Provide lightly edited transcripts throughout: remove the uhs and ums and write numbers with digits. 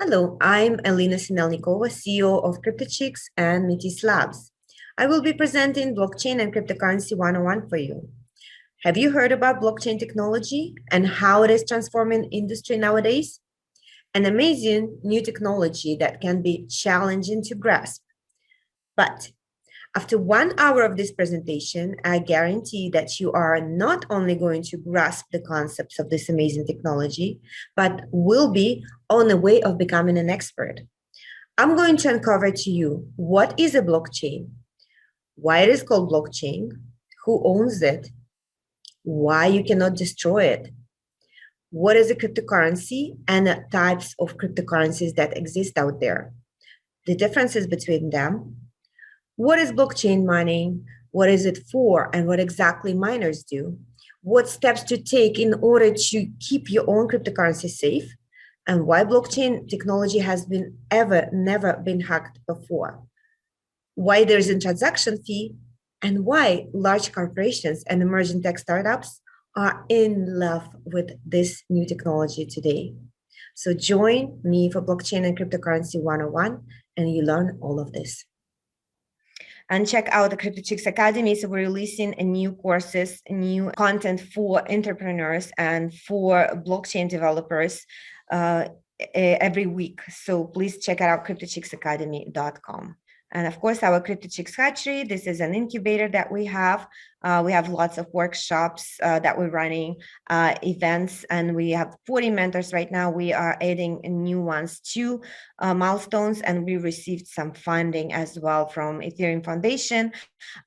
Hello, I'm Elena Sinelnikova, CEO of CryptoChicks and Metis Labs. I will be presenting Blockchain and Cryptocurrency 101 for you. Have you heard about blockchain technology and how it is transforming industry nowadays? An amazing new technology that can be challenging to grasp. But after 1 hour of this presentation, I guarantee that you are not only going to grasp the concepts of this amazing technology, but will be on the way of becoming an expert. I'm going to uncover to you what is a blockchain, why it is called blockchain, who owns it, why you cannot destroy it, what is a cryptocurrency, and the types of cryptocurrencies that exist out there, the differences between them, what is blockchain mining, what is it for, and what exactly miners do, what steps to take in order to keep your own cryptocurrency safe, and why blockchain technology has been never been hacked before, why there is a transaction fee, and why large corporations and emerging tech startups are in love with this new technology today. So join me for Blockchain and Cryptocurrency 101, and you learn all of this. And check out the CryptoChicks Academy. So we're releasing new courses, new content for entrepreneurs and for blockchain developers every week. So please check out cryptochicksacademy.com. And of course, our CryptoChicks Hatchery, this is an incubator that we have. We have lots of workshops that we're running, events, and we have 40 mentors right now. We are adding new ones to Milestones, and we received some funding as well from Ethereum Foundation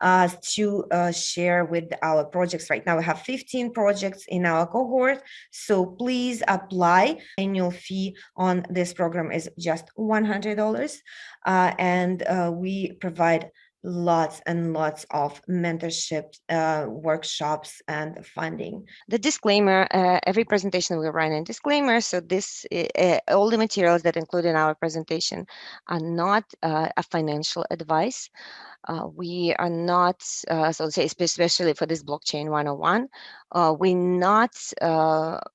to share with our projects. Right now, we have 15 projects in our cohort. So please apply. Annual fee on this program is just $100. And we provide lots and lots of mentorship, workshops, and funding. The disclaimer, every presentation we run a disclaimer. So this, all the materials that include in our presentation are not a financial advice. We are not, so say, especially for this Blockchain 101, we're not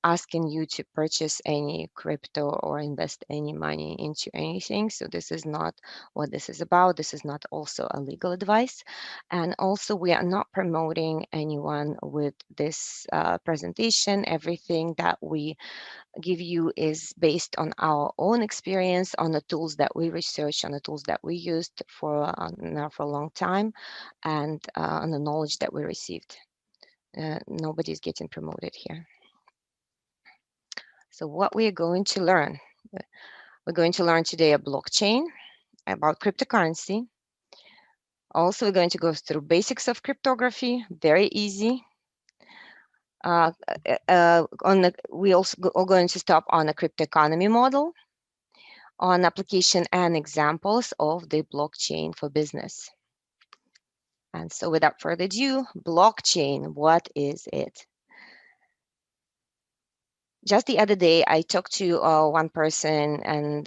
asking you to purchase any crypto or invest any money into anything. So this is not what this is about. This is not also a legal advice. And also we are not promoting anyone with this presentation. Everything that we give you is based on our own experience, on the tools that we researched, on the tools that we used for a long time, and on the knowledge that we received. Nobody's getting promoted here. So what we are going to learn, we're going to learn today a blockchain, about cryptocurrency. Also, we're going to go through basics of cryptography, very easy. We also are going to stop on a crypto economy model, on application and examples of the blockchain for business. And so without further ado, blockchain, what is it? Just the other day, I talked to one person and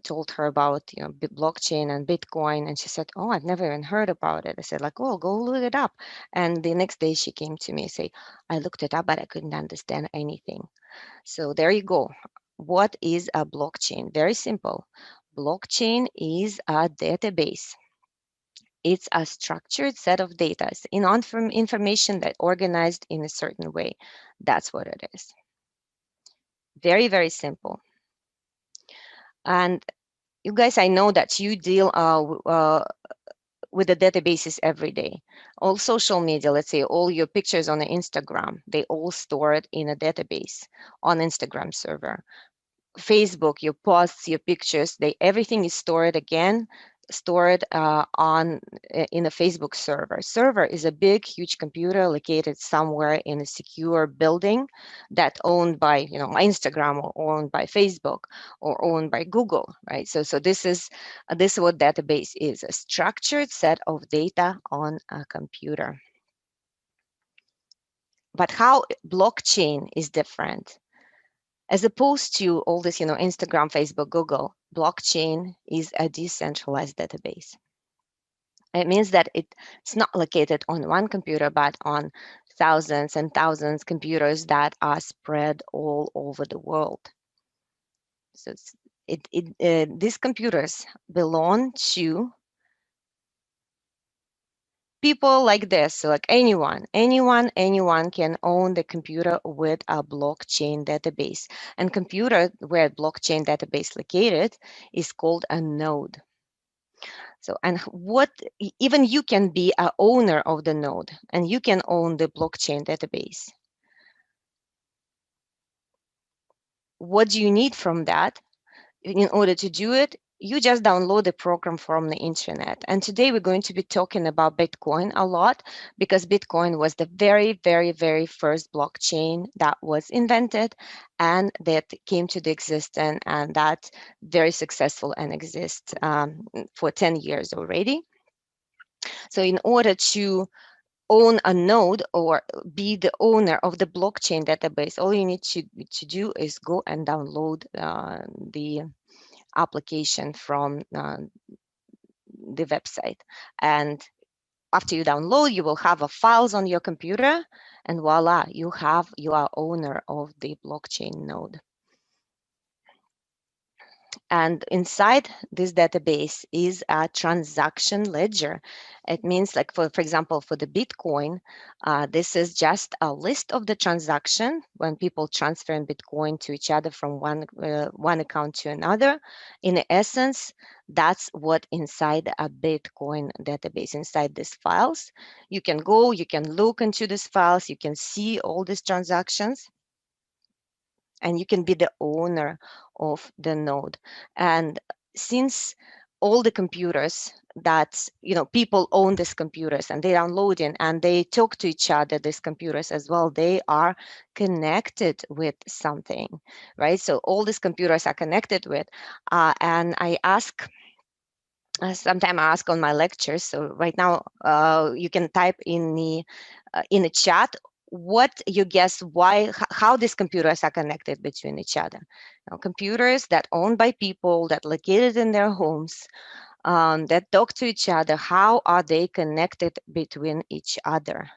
told her about blockchain and Bitcoin, and she said, "Oh, I've never even heard about it." I said, "Like, oh, go look it up." And the next day, she came to me and say, "I looked it up, but I couldn't understand anything." So there you go. What is a blockchain? Very simple. Blockchain is a database. It's a structured set of data in information that organized in a certain way. That's what it is. Very, very simple. And you guys, I know that you deal with the databases every day. All social media, let's say all your pictures on the Instagram, they all stored in a database on Instagram server. Facebook, your posts, your pictures, everything is stored in a Facebook server. Server is a big, huge computer located somewhere in a secure building that owned by, Instagram, or owned by Facebook, or owned by Google, right? So this is what database is: a structured set of data on a computer. But how blockchain is different? As opposed to all this, Instagram, Facebook, Google, blockchain is a decentralized database. It means that it's not located on one computer, but on thousands and thousands of computers that are spread all over the world. So these computers belong to people like this. So like anyone can own the computer with a blockchain database. And computer where blockchain database located is called a node. So, and even you can be a owner of the node, and you can own the blockchain database. What do you need from that? In order to do it, you just download the program from the internet. And today we're going to be talking about Bitcoin a lot, because Bitcoin was the very first blockchain that was invented and that came to the existence, and that very successful and exists for 10 years already. So in order to own a node or be the owner of the blockchain database, all you need to do is go and download the application from the website. And after you download, you will have a files on your computer, and voila, you are owner of the blockchain node. And inside this database is a transaction ledger. It means, like, for example, for the Bitcoin, this is just a list of the transaction when people transfer in Bitcoin to each other from one account to another. In essence, that's what inside a Bitcoin database, inside these files. You can go, you can look into these files, you can see all these transactions, and you can be the owner of the node. And since all the computers that, people own these computers and they download in and they talk to each other, these computers as well, they are connected with something, right? So all these computers are connected with, and I ask, sometime I ask on my lectures. So right now, you can type in the chat what you guess how these computers are connected between each other. Now, computers that owned by people, that located in their homes, that talk to each other, how are they connected between each other?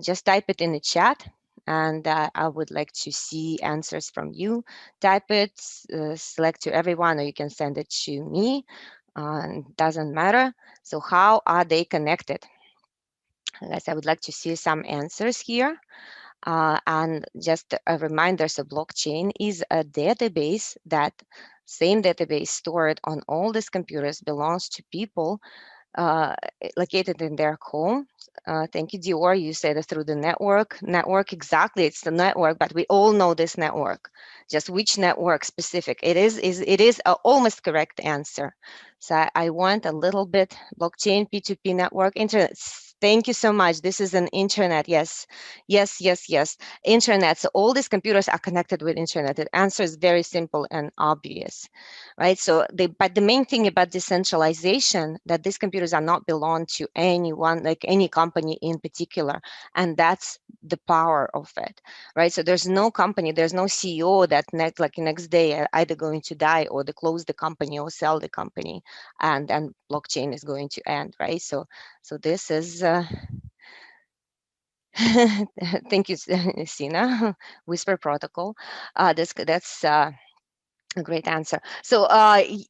Just type it in the chat, and I would like to see answers from you. Type it, select to everyone, or you can send it to me. Doesn't matter. So how are they connected? Guys, I would like to see some answers here. And just a reminder, so blockchain is a database, that same database stored on all these computers belongs to people located in their home. Thank you, Dior. You said it through the network. Network, exactly. It's the network, but we all know this network. Just which network specific? It is a almost correct answer. So I want a little bit blockchain, P2P network, internet. Thank you so much. This is an internet. Yes, yes, yes, yes. Internet. So all these computers are connected with internet. The answer is very simple and obvious, right? So but the main thing about decentralization, that these computers are not belong to anyone, like any company in particular, and that's the power of it, right? So there's no company, there's no CEO that next day either going to die, or they close the company or sell the company, and then blockchain is going to end, right? So this is thank you, Sina. Whisper protocol. That's a great answer. So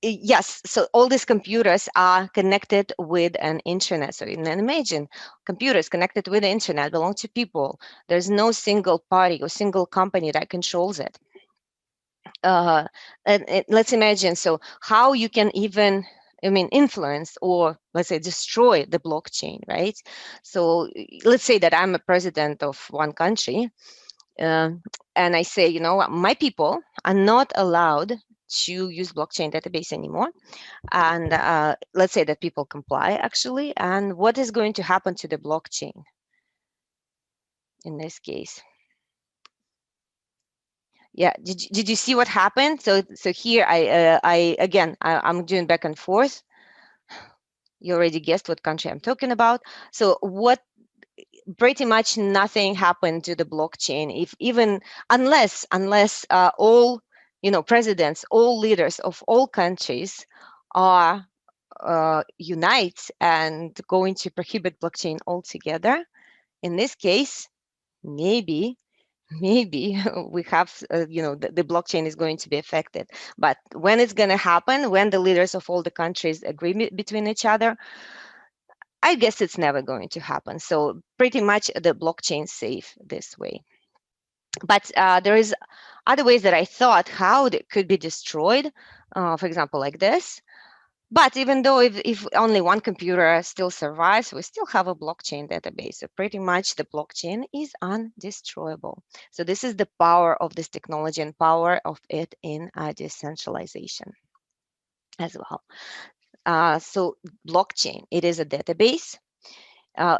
yes, so all these computers are connected with an internet. So you can imagine computers connected with the internet belong to people. There's no single party or single company that controls it. And let's imagine, so how you can even, influence, or let's say destroy the blockchain, right? So let's say that I'm a president of one country, um, and I say, my people are not allowed to use blockchain database anymore. And let's say that people comply, actually. And what is going to happen to the blockchain in this case? Yeah, did you see what happened? So here I'm doing back and forth. You already guessed what country I'm talking about. So what pretty much nothing happened to the blockchain, if even unless all presidents, all leaders of all countries are unite and going to prohibit blockchain altogether. In this case, maybe maybe we have, the blockchain is going to be affected. But when it's going to happen, when the leaders of all the countries agree between each other, I guess it's never going to happen. So pretty much the blockchain safe this way. But there is other ways that I thought how it could be destroyed, for example, like this. But even though if only one computer still survives, we still have a blockchain database. So pretty much the blockchain is undestroyable. So this is the power of this technology and power of it in decentralization as well. So blockchain, it is a database.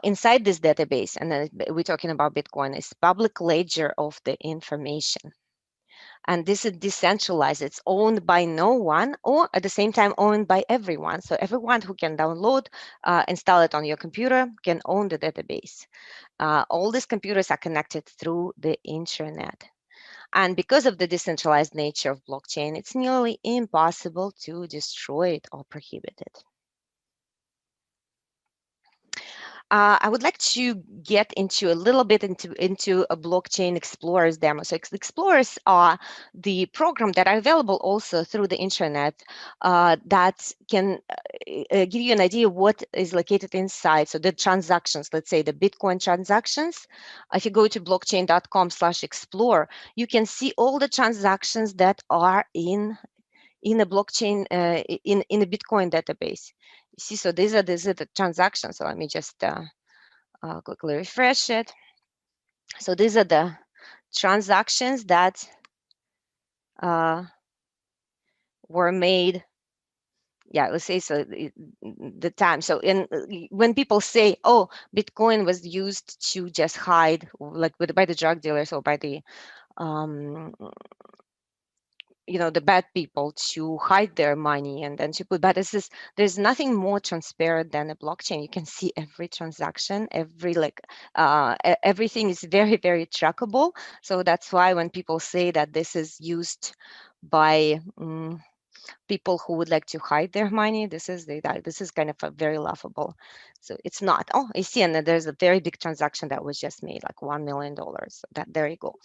Inside this database, and then we're talking about Bitcoin, is public ledger of the information. And this is decentralized. It's owned by no one, or at the same time owned by everyone. So everyone who can download, install it on your computer can own the database. All these computers are connected through the internet. And because of the decentralized nature of blockchain, it's nearly impossible to destroy it or prohibit it. I would like to get into a little bit into a blockchain explorers demo. So explorers are the program that are available also through the internet that can give you an idea what is located inside. So the transactions, let's say the Bitcoin transactions. If you go to blockchain.com/explore, you can see all the transactions that are in a blockchain, in a Bitcoin database. You see, so these are the transactions. So let me just quickly refresh it. So these are the transactions that were made. Yeah, let's say so the time. So when people say, oh, Bitcoin was used to just hide, like by the drug dealers or by the the bad people to hide their money and then to put, but there's nothing more transparent than a blockchain. You can see every transaction, everything is very, very trackable. So that's why when people say that this is used by people who would like to hide their money, this is kind of a very laughable. So it's not. Oh, I see, and then there's a very big transaction that was just made, like $1 million. So that, there you go.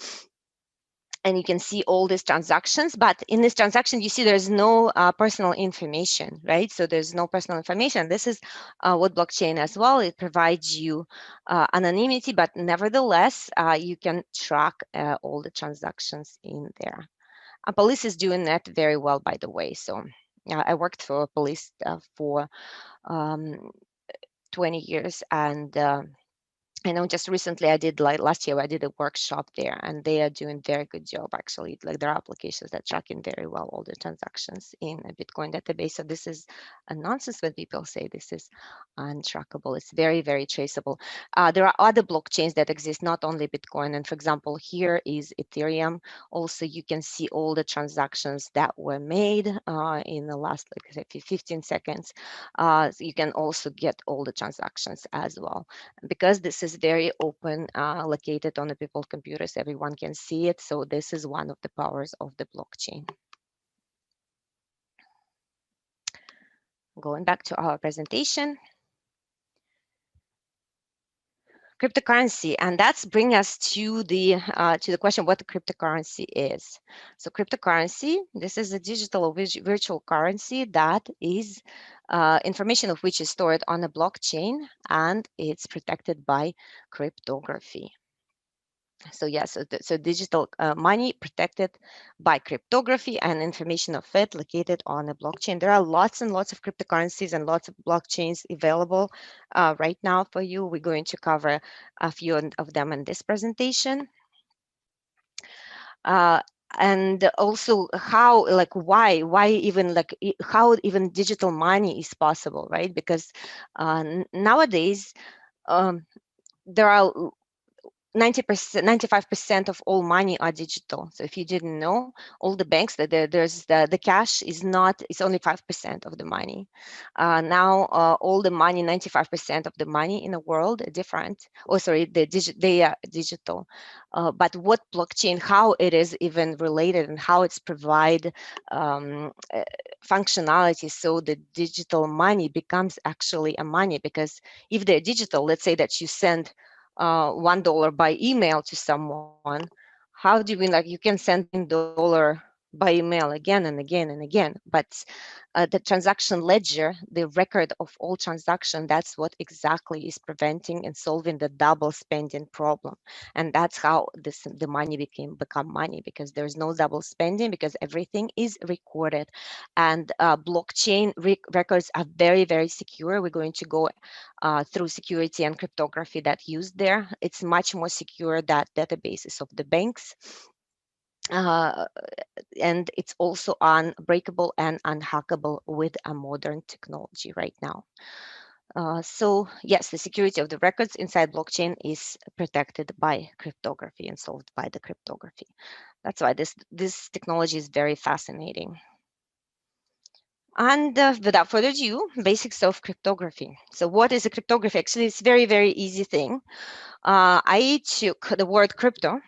And you can see all these transactions, but in this transaction, you see there's no personal information, right? So there's no personal information. This is what blockchain as well. It provides you anonymity, but nevertheless, you can track all the transactions in there. Police is doing that very well, by the way. So I worked for police for 20 years, and I know just recently I did, like last year, I did a workshop there, and they are doing very good job actually. Like there are applications that tracking very well all the transactions in a Bitcoin database. So this is a nonsense when people say this is untrackable. It's very, very traceable. There are other blockchains that exist, not only Bitcoin. And for example, here is Ethereum. Also, you can see all the transactions that were made in the last, like I said, 15 seconds. So you can also get all the transactions as well. Because this is very open, located on the people's computers, everyone can see it. So this is one of the powers of the blockchain. Going back to our presentation. Cryptocurrency, and that's bring us to the question what the cryptocurrency is. So cryptocurrency, this is a digital or virtual currency that is information of which is stored on a blockchain, and it's protected by cryptography. So yes, so digital money protected by cryptography and information of it located on a blockchain. There are lots and lots of cryptocurrencies and lots of blockchains available right now for you. We're going to cover a few of them in this presentation. And also how, like, why even, like, how even digital money is possible, right? Because nowadays there are 90%, 95% of all money are digital. So if you didn't know, all the banks that there's the cash is not, it's only 5% of the money. Now all the money, 95% of the money in the world are different. Oh, sorry, they are digital. But what blockchain, how it is even related and how it's provide functionality so the digital money becomes actually a money. Because if they're digital, let's say that you send $1 by email to someone, how do you mean, like, you can send in dollar by email again and again and again, but the transaction ledger, the record of all transaction, that's what exactly is preventing and solving the double spending problem. And that's how the money become money, because there's no double spending, because everything is recorded. And blockchain records are very, very secure. We're going to go through security and cryptography that used there. It's much more secure than databases of the banks. Uh, and it's also unbreakable and unhackable with a modern technology right now. So yes, the security of the records inside blockchain is protected by cryptography and solved by the cryptography. That's why this technology is very fascinating. And without further ado, basics of cryptography. So what is a cryptography? Actually, it's very, very easy thing. I took the word crypto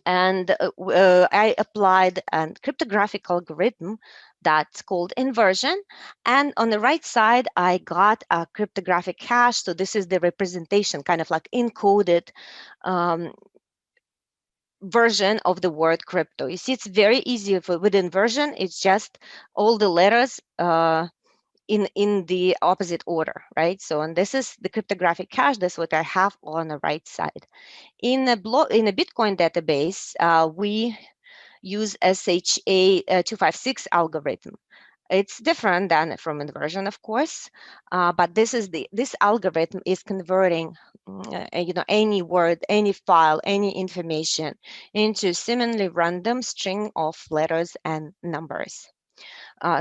and I applied a cryptographic algorithm that's called inversion. And on the right side, I got a cryptographic hash. So this is the representation, kind of like encoded um, version of the word crypto. You see, it's very easy with inversion. It's just all the letters in the opposite order, right? So, and this is the cryptographic hash. That's what I have on the right side. In a Bitcoin database, we use SHA-256 algorithm. It's different than from inversion, of course, but this algorithm is converting, any word, any file, any information into seemingly random string of letters and numbers.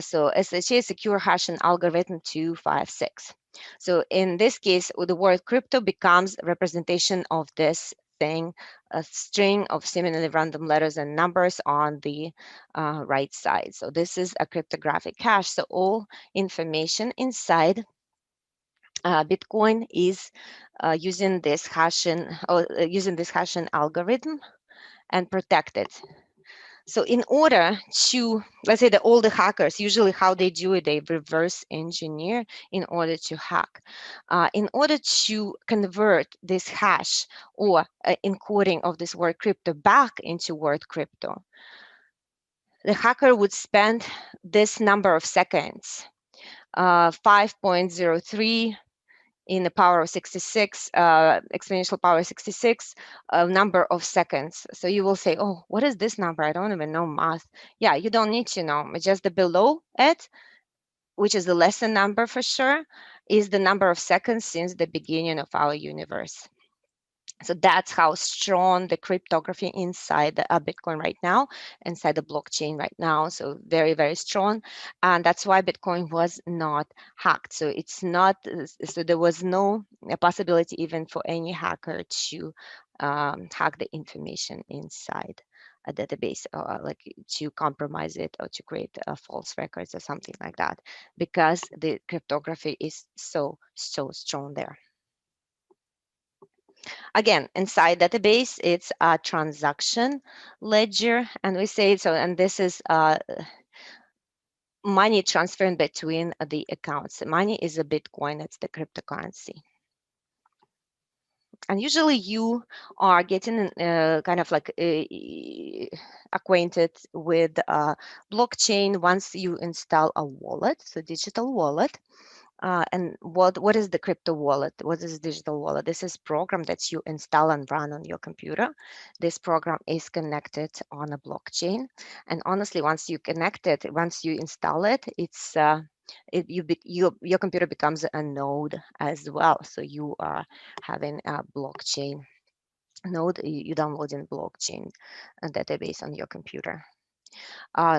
So SHA secure hashing algorithm 256. So in this case, the word crypto becomes a representation of this thing, a string of seemingly random letters and numbers on the right side. So this is a cryptographic hash. So all information inside Bitcoin is using this hashing algorithm and protected. So in order to, let's say that all the hackers, usually how they do it, they reverse engineer in order to hack. In order to convert this hash or encoding of this word crypto back into word crypto, the hacker would spend this number of seconds, 5.03 in the power of 66, exponential power 66, number of seconds. So you will say, oh, what is this number? I don't even know math. Yeah, you don't need to know. It's just the below it, which is the lesson number for sure, is the number of seconds since the beginning of our universe. So that's how strong the cryptography inside the Bitcoin right now, inside the blockchain right now. So very, very strong. And that's why Bitcoin was not hacked. So it's not, so there was no possibility even for any hacker to hack the information inside a database, or like to compromise it or to create false records or something like that, because the cryptography is so strong there. Again, inside database, it's a transaction ledger, and we say so, and this is money transferring between the accounts. Money is a Bitcoin, it's the cryptocurrency. And usually you are getting kind of like acquainted with blockchain once you install a wallet, so digital wallet. And what is the crypto wallet? What is digital wallet? This is program that you install and run on your computer. This program is connected on a blockchain. And honestly, once you connect it, once you install it, it's your computer becomes a node as well. So you are having a blockchain node. You downloading blockchain database on your computer.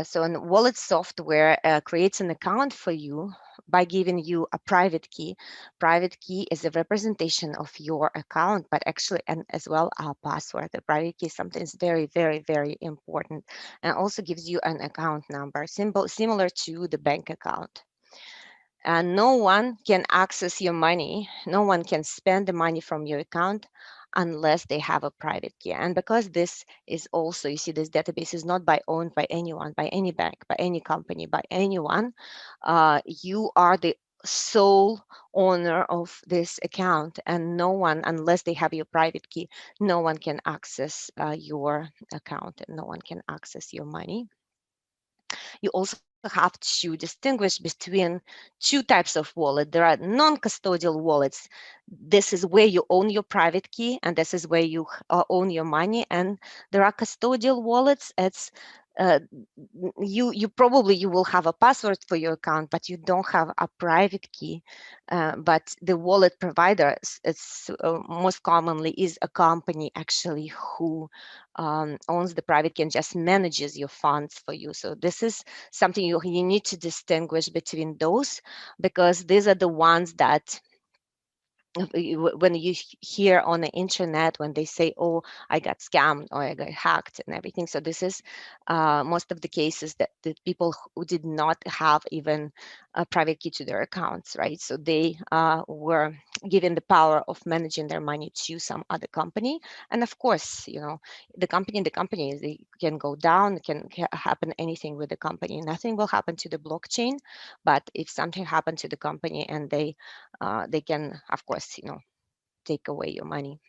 So an wallet software creates an account for you by giving you a private key. Private key is a representation of your account, but actually, and as well, a password. The private key is something is very, very, very important, and also gives you an account number, similar to the bank account. And no one can access your money. No one can spend the money from your account unless they have a private key. And because this is also, you see, this database is not owned by anyone, by any bank, by any company, by anyone. You are the sole owner of this account, and no one, unless they have your private key, no one can access your account and no one can access your money. You also have to distinguish between two types of wallet. There are non-custodial wallets. This is where you own your private key, and this is where you own your money. And there are custodial wallets. It's uh, you probably you will have a password for your account, but you don't have a private key. But the wallet provider, it's most commonly is a company actually who owns the private key and just manages your funds for you. So this is something you need to distinguish between those, because these are the ones that when you hear on the internet when they say, oh, I got scammed or I got hacked and everything. So this is most of the cases that the people who did not have even a private key to their accounts, right? So they were given the power of managing their money to some other company. And of course, you know, the company they can go down, can happen anything with the company. Nothing will happen to the blockchain, but if something happened to the company and they can, of course, you know, take away your money.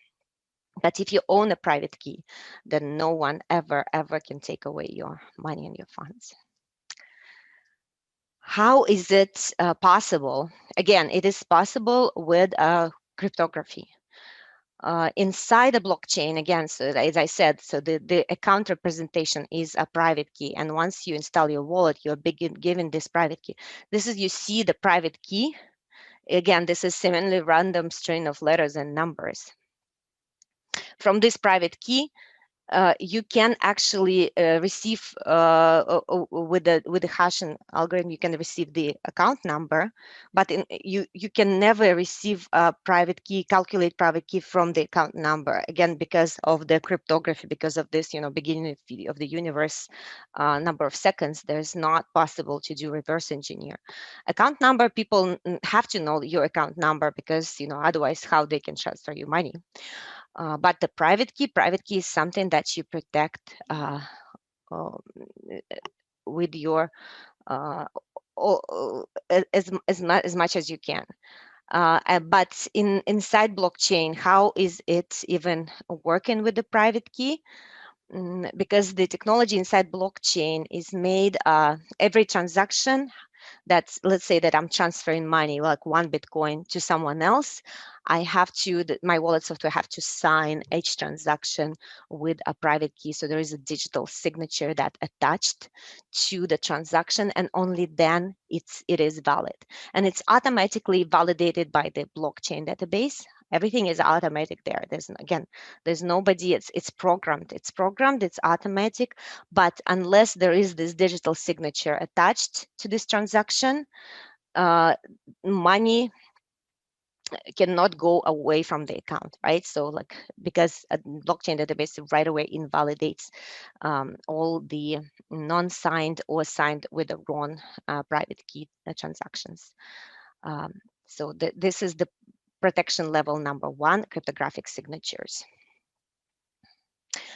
But if you own a private key, then no one ever can take away your money and your funds. How is it possible? Again, it is possible with cryptography. Inside a blockchain, again, so as I said, so the account representation is a private key. And once you install your wallet, you're given this private key. This is, you see the private key. Again, this is seemingly random string of letters and numbers. From this private key, you can actually receive with the hashing algorithm, you can receive the account number, but you can never receive a private key, calculate private key from the account number, again because of the cryptography, because of this, you know, beginning of the universe number of seconds. There's not possible to do reverse engineer account number. People have to know your account number, because, you know, otherwise how they can transfer you money. But the private key is something that you protect um, with your as much as you can. But inside blockchain, how is it even working with the private key? Because the technology inside blockchain is made, every transaction that's, let's say that I'm transferring money, like one Bitcoin to someone else, I have to, my wallet software have to sign each transaction with a private key. So there is a digital signature that attached to the transaction, and only then it is valid. And it's automatically validated by the blockchain database. Everything is automatic there. There's nobody, it's programmed, it's automatic. But unless there is this digital signature attached to this transaction, money cannot go away from the account, right? So like, because a blockchain database right away invalidates all the non-signed or signed with the wrong private key transactions. Um, so this is the protection level number one, cryptographic signatures.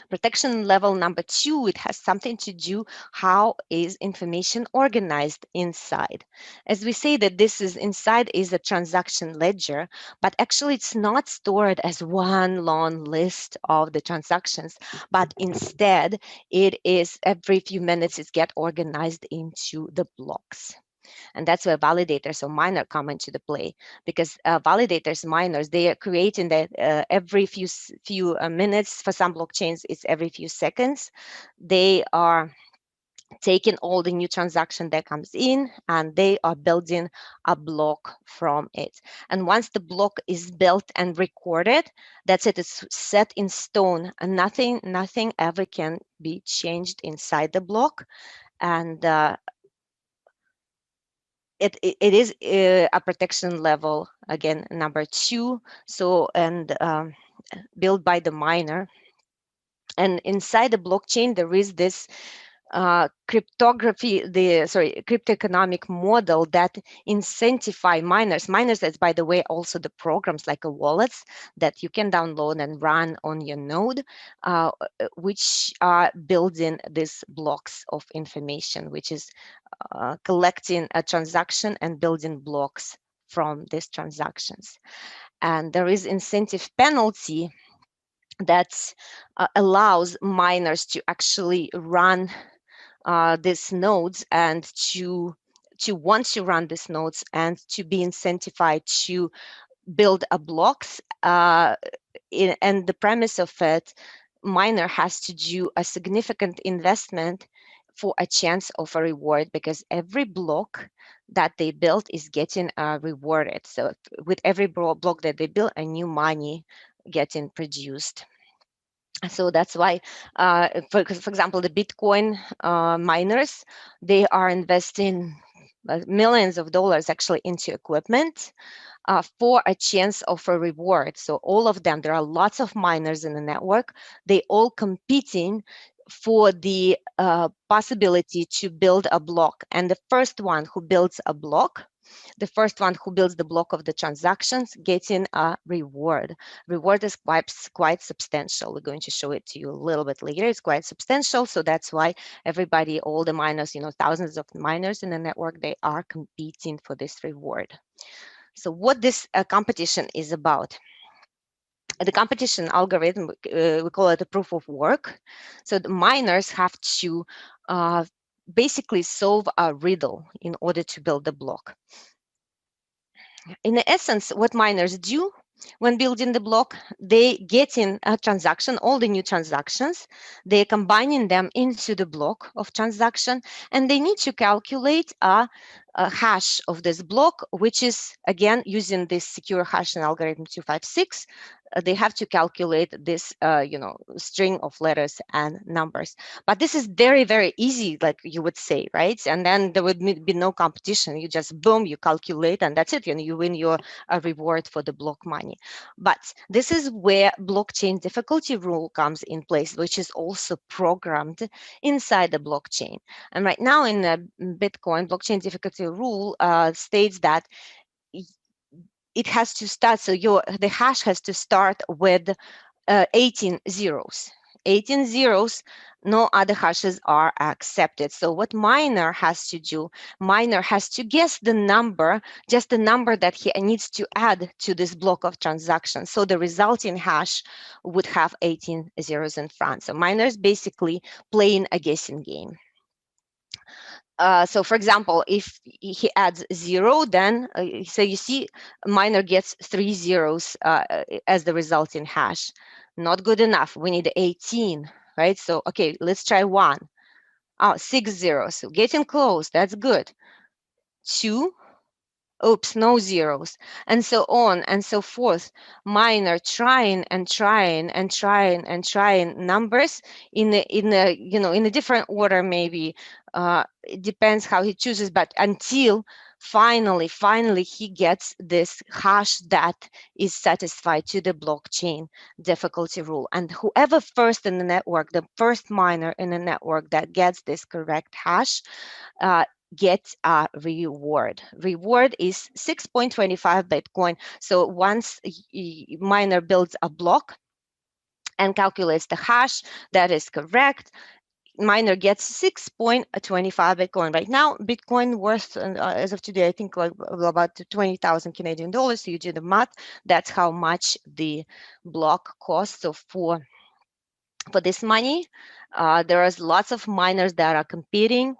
Protection level number two, it has something to do how is information organized inside. As we say that this is inside is a transaction ledger, but actually it's not stored as one long list of the transactions, but instead it is every few minutes it get organized into the blocks. And that's where validators or miner come into the play, because validators, miners, they are creating that every few minutes. For some blockchains, it's every few seconds. They are taking all the new transaction that comes in, and they are building a block from it. And once the block is built and recorded, that's it. It's set in stone, and nothing ever can be changed inside the block. And it is a protection level, again, number two. So, and built by the miner. And inside the blockchain, there is this cryptoeconomic model that incentivize miners. That's, by the way, also the programs like a wallets that you can download and run on your node, which are building these blocks of information, which is collecting a transaction and building blocks from these transactions. And there is incentive penalty that allows miners to actually run these nodes and to want to run these nodes and to be incentivized to build a blocks. And the premise of it, miner has to do a significant investment for a chance of a reward, because every block that they build is getting rewarded. So with every block that they build, a new money getting produced. So that's why, for example, the Bitcoin miners, they are investing millions of dollars actually into equipment for a chance of a reward. So all of them, there are lots of miners in the network, they all competing for the possibility to build a block. And the first one who builds a block, the first one who builds the block of the transactions, getting a reward. Reward is quite substantial. We're going to show it to you a little bit later. It's quite substantial. So that's why everybody, all the miners, thousands of miners in the network, they are competing for this reward. So what this competition is about? The competition algorithm, we call it a proof of work. So the miners have to basically solve a riddle in order to build the block. In essence, what miners do when building the block, they get in a transaction, all the new transactions, they're combining them into the block of transaction, and they need to calculate a hash of this block, which is, again, using this secure hashing algorithm 256. They have to calculate this, string of letters and numbers. But this is very, very easy, like you would say, right? And then there would be no competition. You just, boom, you calculate, and that's it. You win your reward for the block money. But this is where blockchain difficulty rule comes in place, which is also programmed inside the blockchain. And right now in the Bitcoin, blockchain difficulty rule states that it has to start, so the hash has to start with 18 zeros. 18 zeros, no other hashes are accepted. So what miner has to do, miner has to guess the number, just the number that he needs to add to this block of transactions. So the resulting hash would have 18 zeros in front. So miners basically playing a guessing game. So for example, if he adds 0, then so you see miner gets 3 zeros as the resulting hash. Not good enough. We need 18, right? So, okay, let's try 1. Oh, 6 zeros. So getting close. That's good. 2. Oops, no zeros, and so on and so forth. Miner trying and trying and trying and trying numbers in a different order, maybe. It depends how he chooses, but until finally he gets this hash that is satisfied to the blockchain difficulty rule. And whoever first in the network, the first miner in the network that gets this correct hash, get a reward. Reward is 6.25 Bitcoin. So once miner builds a block and calculates the hash that is correct, miner gets 6.25 Bitcoin. Right now, Bitcoin worth, as of today, I think like about 20,000 Canadian dollars. So you do the math, that's how much the block costs. So for this money, there is lots of miners that are competing.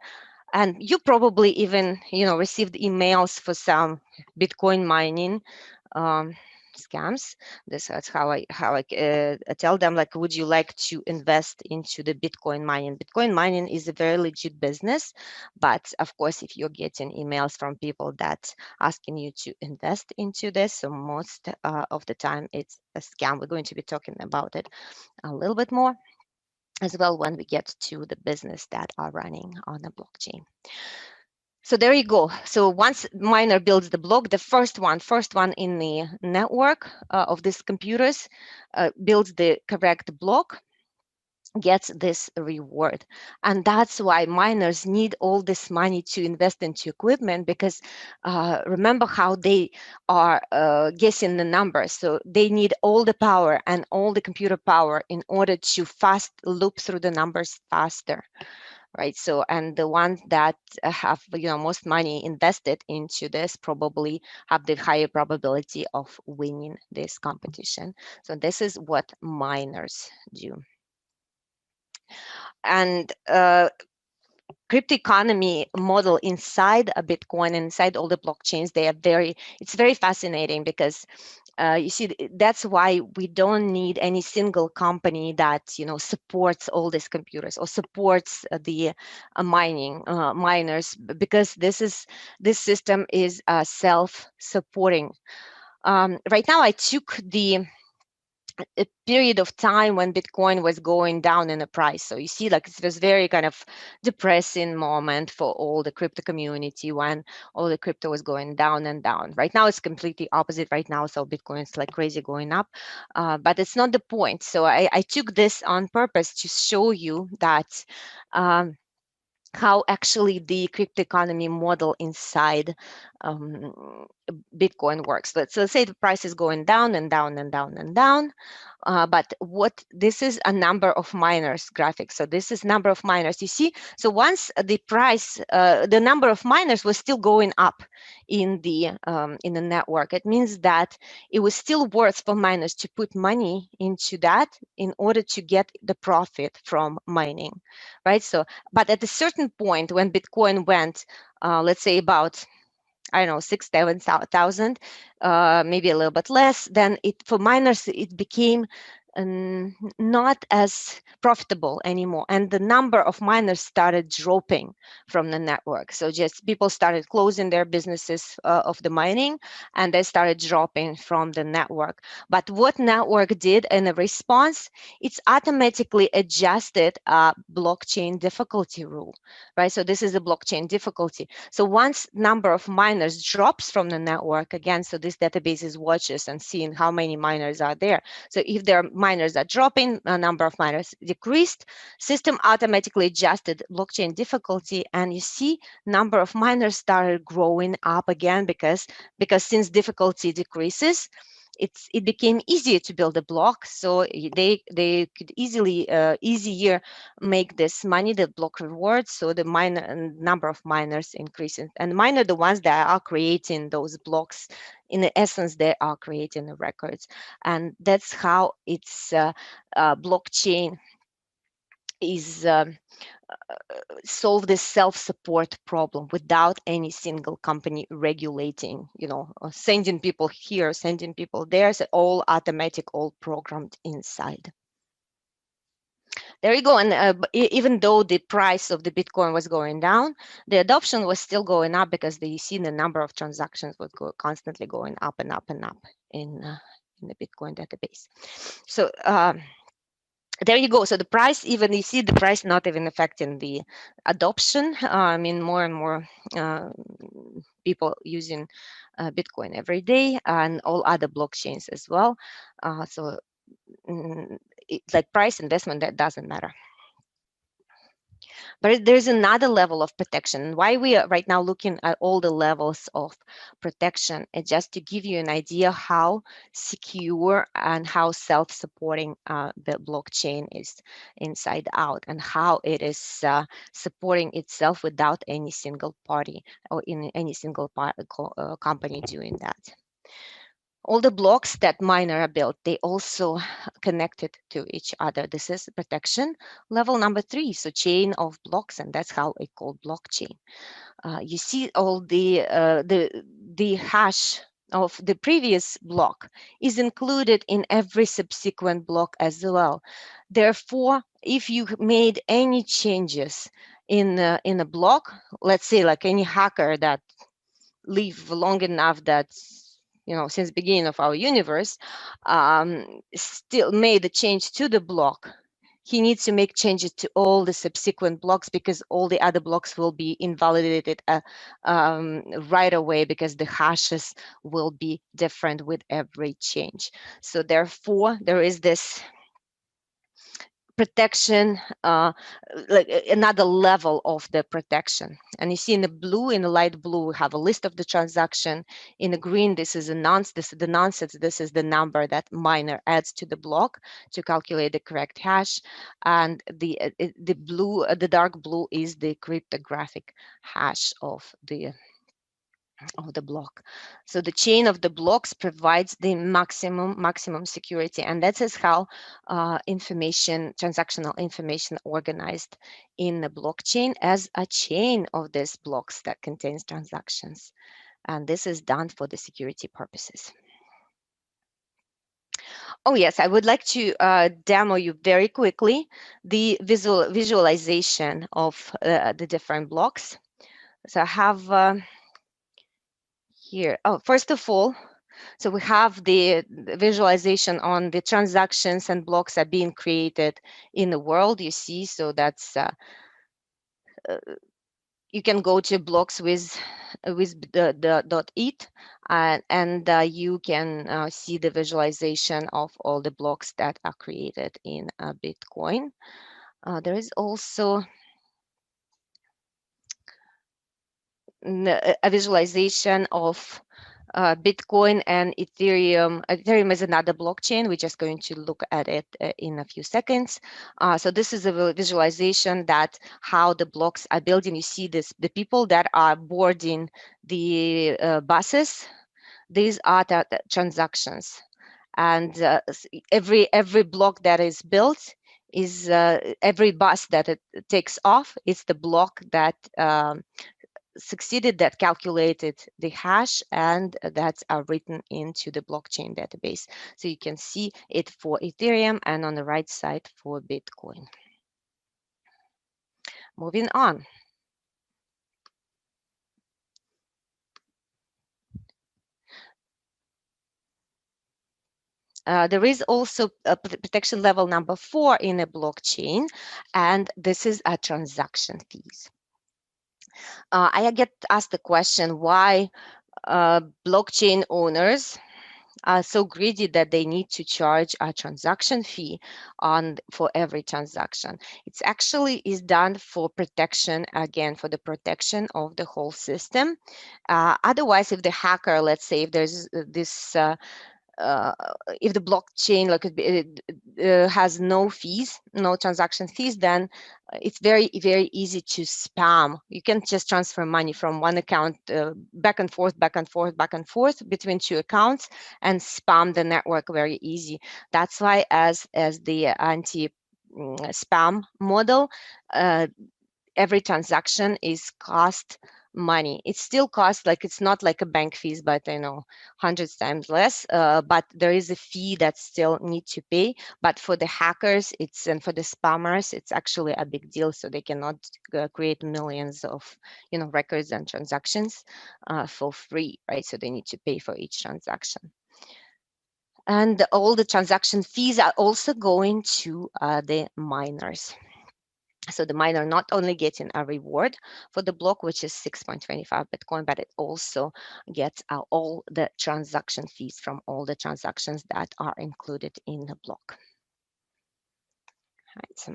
And you probably even, received emails for some Bitcoin mining scams. That's how I tell them, like, would you like to invest into the Bitcoin mining? Bitcoin mining is a very legit business, but of course, if you're getting emails from people that asking you to invest into this, so most of the time it's a scam. We're going to be talking about it a little bit more as well when we get to the business that are running on the blockchain. So there you go. So once miner builds the block, the first one in the network of these computers builds the correct block, gets this reward. And that's why miners need all this money to invest into equipment, because remember how they are guessing the numbers. So they need all the power and all the computer power in order to fast loop through the numbers faster. right? So, and the ones that have, most money invested into this probably have the higher probability of winning this competition. So this is what miners do. And crypto economy model inside a Bitcoin, inside all the blockchains, it's very fascinating because you see, that's why we don't need any single company that supports all these computers or supports the miners, because this system is self-supporting. Right now, I took a period of time when Bitcoin was going down in the price. So you see, like, it was very kind of depressing moment for all the crypto community when all the crypto was going down and down. Right now, it's completely opposite. Right now, so Bitcoin is like crazy going up, but it's not the point. So I took this on purpose to show you that. How actually the crypto economy model inside Bitcoin works. Let's say the price is going down and down and down and down. But what this is a number of miners graphic. So this is number of miners. You see, so once the price, the number of miners was still going up in the network, it means that it was still worth for miners to put money into that in order to get the profit from mining, right? So, but at a certain point when Bitcoin went, let's say about, I don't know, 6,000, 7,000, maybe a little bit less, then for miners it became not as profitable anymore, and the number of miners started dropping from the network. So just people started closing their businesses of the mining, and they started dropping from the network. But what network did in a response, it's automatically adjusted a blockchain difficulty rule, right? So this is a blockchain difficulty. So once number of miners drops from the network, again, so this database is watches and seeing how many miners are there. So if their miners are dropping, a number of miners decreased, system automatically adjusted blockchain difficulty, and you see number of miners started growing up again, because since difficulty decreases, it became easier to build a block, so they could easier make this money, the block rewards. So the number of miners increases, and miner the ones that are creating those blocks. In the essence, they are creating the records, and that's how it's blockchain is solve this self-support problem without any single company regulating, sending people here, sending people there. So all automatic, all programmed inside. There you go. And even though the price of the Bitcoin was going down, the adoption was still going up, because you see the number of transactions was constantly going up and up and up in the Bitcoin database. So there you go. So the price, even you see the price not even affecting the adoption. I mean, more and more people using Bitcoin every day, and all other blockchains as well. So it's like price investment, that doesn't matter. But there's another level of protection. Why we are right now looking at all the levels of protection, and just to give you an idea how secure and how self-supporting the blockchain is inside out, and how it is supporting itself without any single party or in any single company doing that. All the blocks that miner are built, they also connected to each other. This is protection level number 3, so chain of blocks, and that's how it's called blockchain. You see all the hash of the previous block is included in every subsequent block as well. Therefore, if you made any changes in a block, let's say like any hacker that live long enough, that since the beginning of our universe, still made a change to the block, he needs to make changes to all the subsequent blocks, because all the other blocks will be invalidated right away, because the hashes will be different with every change. So therefore, there is this protection, like another level of the protection. And you see in the blue, in the light blue, we have a list of the transaction. In the green, this is a nonce. This is the nonsense. This is the number that miner adds to the block to calculate the correct hash. And the blue, the dark blue, is the cryptographic hash of the block. So the chain of the blocks provides the maximum security, and that is how transactional information organized in the blockchain as a chain of these blocks that contains transactions. And this is done for the security purposes. Oh yes, I would like to demo you very quickly the visualization of the different blocks. So I have here, first of all, so we have the visualization on the transactions and blocks are being created in the world, you see. So that's, you can go to blocks with the .eth, and you can see the visualization of all the blocks that are created in Bitcoin. There is also a visualization of Bitcoin and Ethereum. Ethereum is another blockchain. We're just going to look at it in a few seconds. So this is a visualization that how the blocks are building. You see this, the people that are boarding the buses. These are the transactions, and every block that is built is every bus that it takes off is the block that succeeded, that calculated the hash, and that's written into the blockchain database. So you can see it for Ethereum and on the right side for Bitcoin. Moving on. There is also a protection level number 4 in a blockchain, and this is a transaction fees. I get asked the question, why blockchain owners are so greedy that they need to charge a transaction fee for every transaction. It's actually is done for protection, again, for the protection of the whole system. Otherwise, if the hacker, let's say, if there's this if the blockchain has no fees, no transaction fees, then it's very easy to spam. You can just transfer money from one account back and forth between two accounts and spam the network very easy. That's why as the anti spam model, every transaction is cost money. It still costs, like, it's not like a bank fees, but hundreds times less, but there is a fee that still need to pay. But for the hackers, and for the spammers, it's actually a big deal. So they cannot create millions of records and transactions for free, right? So they need to pay for each transaction. And all the transaction fees are also going to the miners. So the miner not only getting a reward for the block, which is 6.25 Bitcoin, but it also gets all the transaction fees from all the transactions that are included in the block. Right. So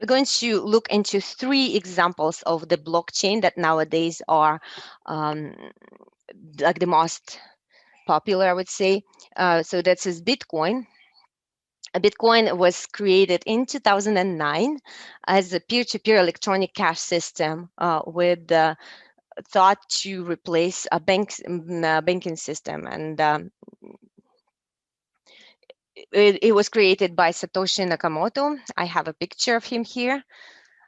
we're going to look into 3 examples of the blockchain that nowadays are like the most popular, I would say. So that is Bitcoin. Bitcoin was created in 2009 as a peer-to-peer electronic cash system with thought to replace a banking system. And it was created by Satoshi Nakamoto. I have a picture of him here.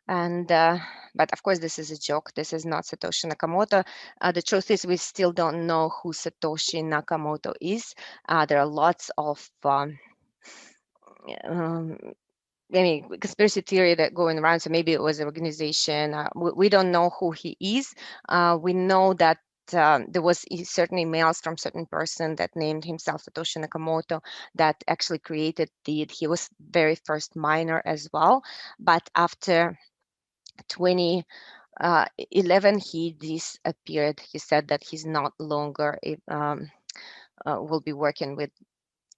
And but of course, this is a joke. This is not Satoshi Nakamoto. The truth is, we still don't know who Satoshi Nakamoto is. There are lots of conspiracy theory that going around. So maybe it was an organization. We don't know who he is. We know that there was certain emails from certain person that named himself Satoshi Nakamoto that actually created he was very first miner as well. But after 2011, he disappeared. He said that he's not longer will be working with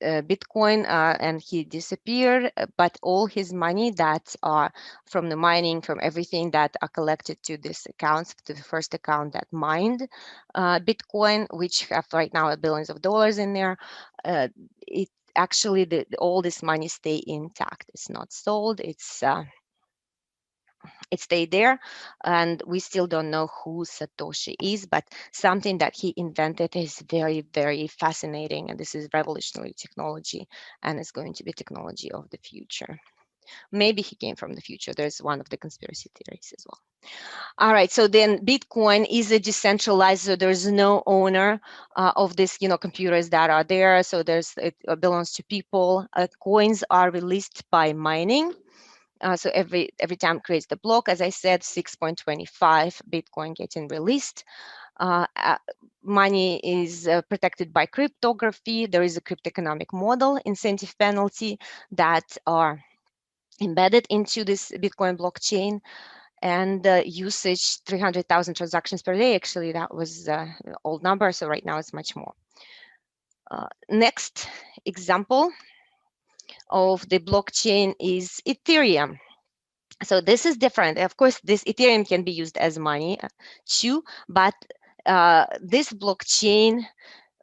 Bitcoin and he disappeared, but all his money that are from the mining, from everything that are collected to this account, to the first account that mined Bitcoin, which have right now billions of dollars in there, it actually all this money stay intact. It's not sold. It stayed there, and we still don't know who Satoshi is, but something that he invented is very, very fascinating, and this is revolutionary technology, and it's going to be technology of the future. Maybe he came from the future. There's one of the conspiracy theories as well. All right, so then Bitcoin is a decentralized, so there's no owner of this, computers that are there. So it belongs to people. Coins are released by mining. So every time creates the block, as I said, 6.25 Bitcoin getting released. Money is protected by cryptography. There is a cryptoeconomic model, incentive penalty that are embedded into this Bitcoin blockchain, and usage 300,000 transactions per day. Actually, that was an old number, so right now it's much more. Next example of the blockchain is Ethereum. So this is different. Of course, this Ethereum can be used as money too, but this blockchain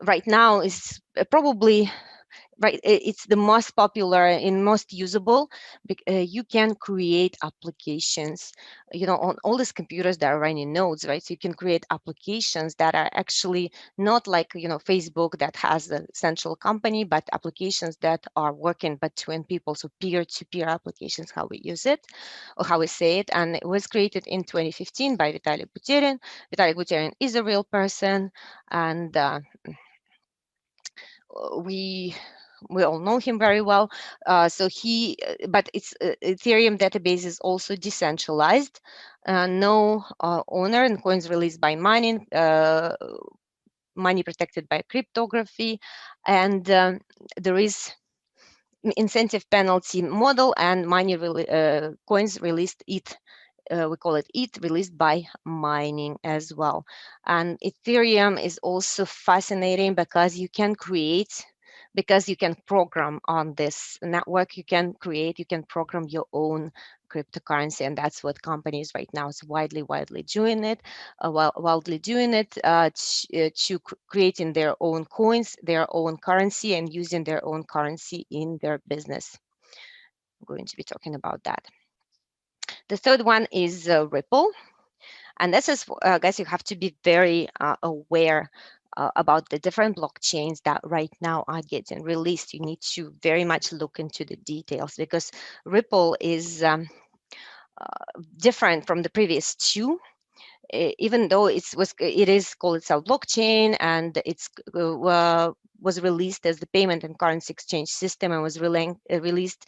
right now is probably it's the most popular and most usable. You can create applications, on all these computers that are running nodes, right? So you can create applications that are actually not like, Facebook that has a central company, but applications that are working between people. So peer-to-peer applications, how we use it or how we say it. And it was created in 2015 by Vitalik Buterin. Vitalik Buterin is a real person, and we all know him very well. But Ethereum database is also decentralized. No owner, and coins released by mining, money protected by cryptography, and there is incentive penalty model, and coins released ETH. We call it ETH, released by mining as well. And Ethereum is also fascinating because you can program on this network. You can program your own cryptocurrency, and that's what companies right now is widely doing it, creating their own coins, their own currency, and using their own currency in their business. I'm going to be talking about that. The third one is Ripple. And this is, guys, you have to be very aware about the different blockchains that right now are getting released. You need to very much look into the details, because Ripple is different from the previous two. Even though it is called itself blockchain, and it's was released as the payment and currency exchange system, and was released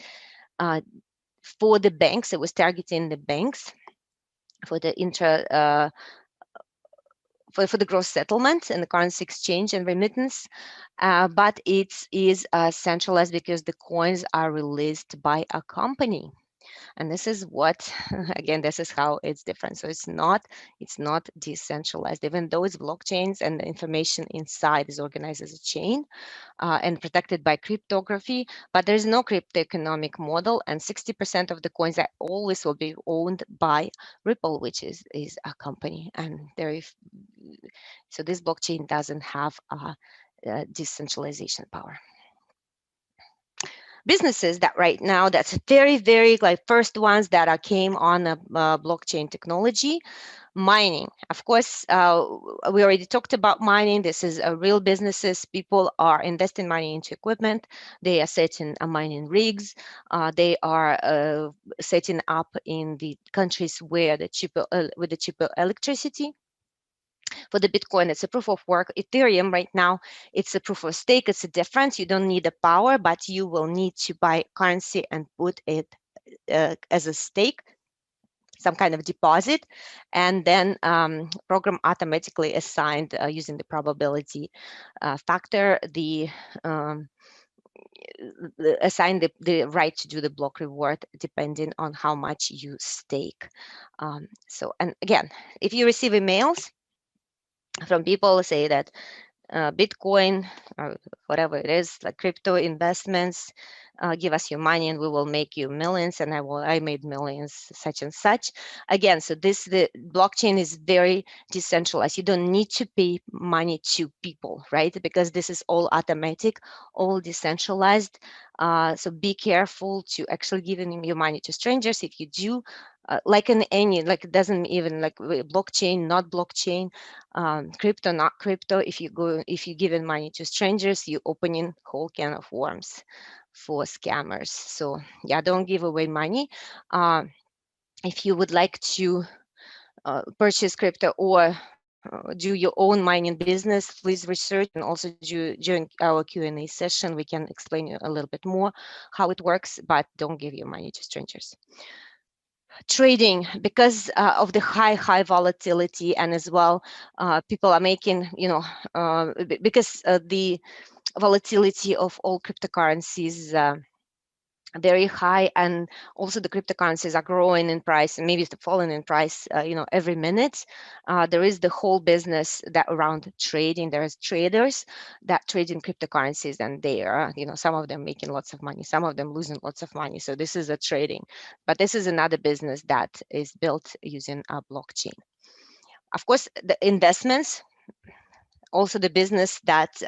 for the banks. It was targeting the banks for the for the gross settlement and the currency exchange and remittance, but it is centralized because the coins are released by a company. And this is what, again, this is how it's different. So it's not decentralized, even though it's blockchains and the information inside is organized as a chain and protected by cryptography, but there's no cryptoeconomic model, and 60% of the coins that always will be owned by Ripple, which is a company. And so this blockchain doesn't have a decentralization power. Businesses that right now, that's very, very like first ones that came on blockchain technology. Mining, of course, we already talked about mining. This is real businesses. People are investing money into equipment. They are setting mining rigs. They are setting up in the countries where with the cheaper electricity. For the Bitcoin, it's a proof of work. Ethereum right now, it's a proof of stake. It's a difference. You don't need the power, but you will need to buy currency and put it as a stake, some kind of deposit, and then program automatically assigned using the probability factor, assign the right to do the block reward depending on how much you stake. So, and again, if you receive emails from people say that Bitcoin, or whatever it is, like crypto investments, give us your money and we will make you millions, and I made millions, such and such. Again, so the blockchain is very decentralized. You don't need to pay money to people, right? Because this is all automatic, all decentralized. So be careful to actually giving your money to strangers. If you do, like in any, like it doesn't even like blockchain, not blockchain, crypto, not crypto. If you giving money to strangers, you opening whole can of worms for scammers. So yeah, don't give away money. If you would like to purchase crypto or do your own mining business, please research, and also during our Q&A session, we can explain you a little bit more how it works, but don't give your money to strangers. Trading, because of the high volatility, and as well people are making, because the volatility of all cryptocurrencies very high, and also the cryptocurrencies are growing in price and maybe falling in price every minute. There is the whole business that around trading. There's traders that trade in cryptocurrencies, and they are, some of them making lots of money, some of them losing lots of money. So this is a trading, but this is another business that is built using a blockchain. Of course, the investments, also the business that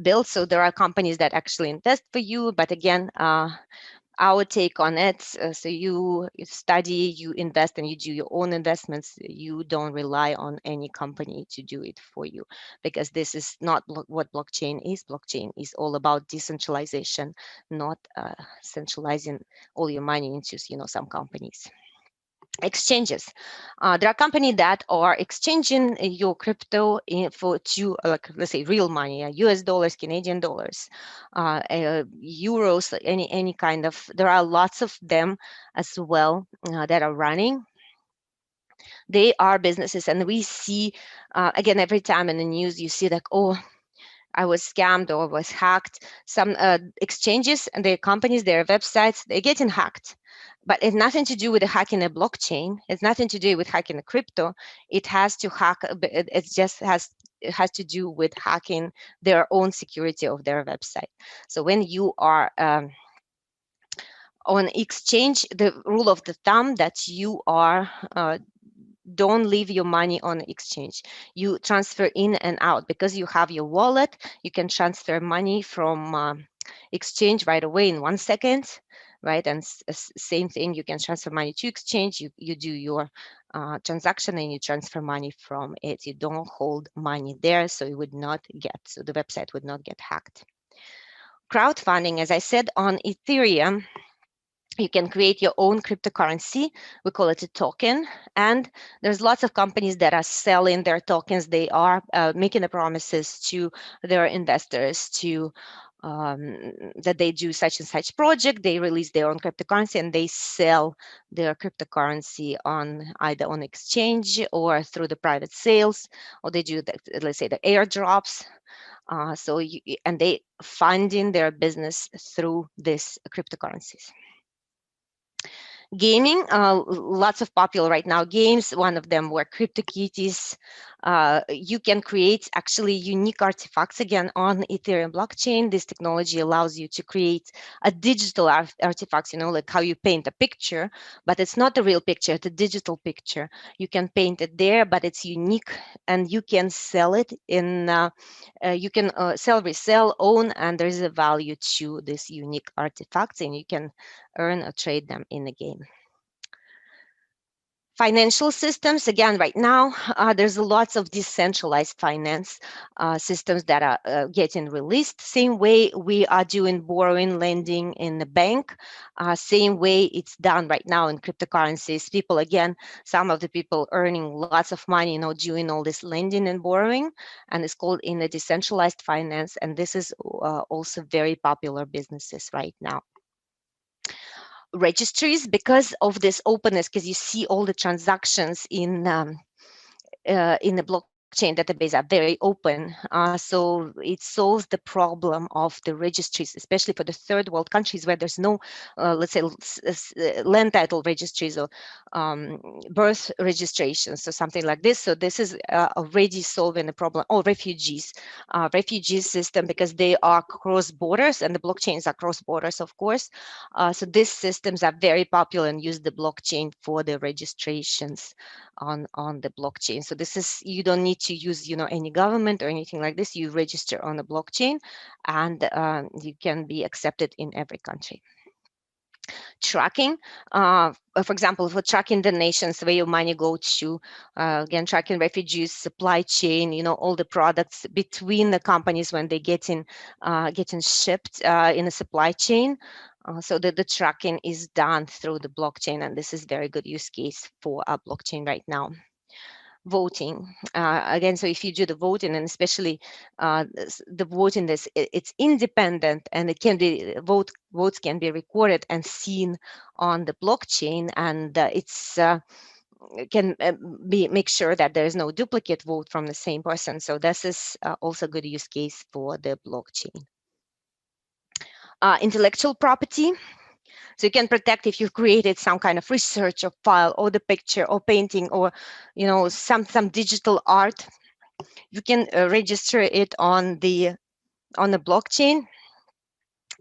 built. So there are companies that actually invest for you, but again, our take on it, so you study, you invest, and you do your own investments. You don't rely on any company to do it for you, because this is not what blockchain is. Blockchain is all about decentralization, not centralizing all your money into some companies. Exchanges, there are companies that are exchanging your crypto for like, let's say, real money, US dollars, Canadian dollars, euros, any kind of. There are lots of them as well that are running. They are businesses, and we see again, every time in the news you see like, oh, I was scammed or was hacked. Some exchanges and their companies, their websites, they're getting hacked. But it's nothing to do with hacking a blockchain. It's nothing to do with hacking a crypto. It has to hack. It just has to do with hacking their own security of their website. So when you are on exchange, the rule of the thumb that you are don't leave your money on exchange. You transfer in and out, because you have your wallet. You can transfer money from exchange right away in 1 second, right? And same thing, you can transfer money to exchange. You do your transaction and you transfer money from it. You don't hold money there, so the website would not get hacked. Crowdfunding, as I said, on Ethereum, you can create your own cryptocurrency. We call it a token. And there's lots of companies that are selling their tokens. They are making the promises to their investors to that they do such and such project. They release their own cryptocurrency and they sell their cryptocurrency either on exchange or through the private sales, or they do let's say the airdrops. And they funding their business through these cryptocurrencies. Gaming, lots of popular right now games. One of them were CryptoKitties. You can create actually unique artifacts again on Ethereum blockchain. This technology allows you to create a digital artifacts, like how you paint a picture, but it's not a real picture, it's a digital picture. You can paint it there, but it's unique, and you can sell it you can sell, resell, own, and there is a value to this unique artifacts, and you can earn or trade them in the game. Financial systems, again, right now, there's lots of decentralized finance systems that are getting released. Same way we are doing borrowing, lending in the bank. Same way it's done right now in cryptocurrencies. People, again, some of the people earning lots of money, doing all this lending and borrowing, and it's called in a decentralized finance. And this is also very popular businesses right now. Registries, because of this openness, because you see all the transactions in the blockchain, blockchain database are very open. So it solves the problem of the registries, especially for the third world countries where there's no, let's say, land title registries or birth registrations or something like this. So this is already solving the problem. Or refugees system, because they are cross borders and the blockchains are cross borders, of course. So these systems are very popular and use the blockchain for the registrations on the blockchain. So this is, you don't need to use, any government or anything like this. You register on the blockchain and you can be accepted in every country. Tracking, for example, for tracking the nations where your money go to, again, tracking refugees, supply chain, all the products between the companies when they getting shipped in a supply chain. So the tracking is done through the blockchain, and this is very good use case for a blockchain right now. Voting, again, so if you do the voting, and especially the voting, it's independent, and it can be votes can be recorded and seen on the blockchain, and it's can make sure that there is no duplicate vote from the same person. So this is also a good use case for the blockchain. Intellectual property. So you can protect if you've created some kind of research or file or the picture or painting or, some digital art. You can register it on the blockchain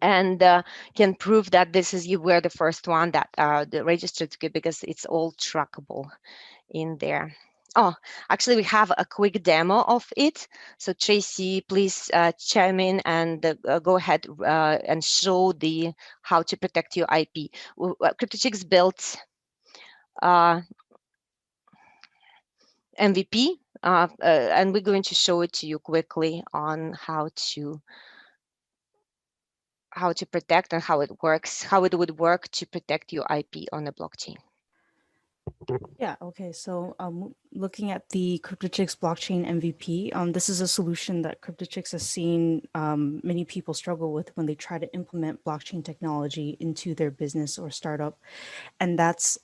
and can prove that this is, you were the first one that registered it, because it's all trackable in there. Oh, actually, we have a quick demo of it. So Tracy, please chime in and go ahead and show how to protect your IP. CryptoChicks built MVP, and we're going to show it to you quickly on how to protect and how it works, how it would work to protect your IP on the blockchain. Yeah, okay. So looking at the CryptoChicks blockchain MVP, this is a solution that CryptoChicks has seen many people struggle with when they try to implement blockchain technology into their business or startup. And that's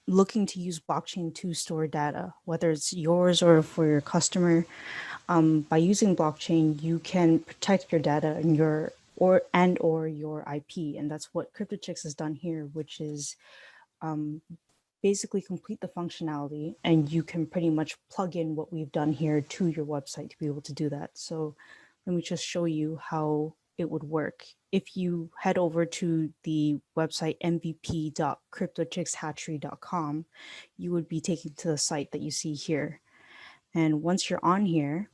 looking to use blockchain to store data, whether it's yours or for your customer. By using blockchain, you can protect your data and your IP. And that's what CryptoChicks has done here, which is basically complete the functionality, and you can pretty much plug in what we've done here to your website to be able to do that. So let me just show you how it would work. If you head over to the website mvp.cryptochickshatchery.com, you would be taken to the site that you see here. And once you're on here,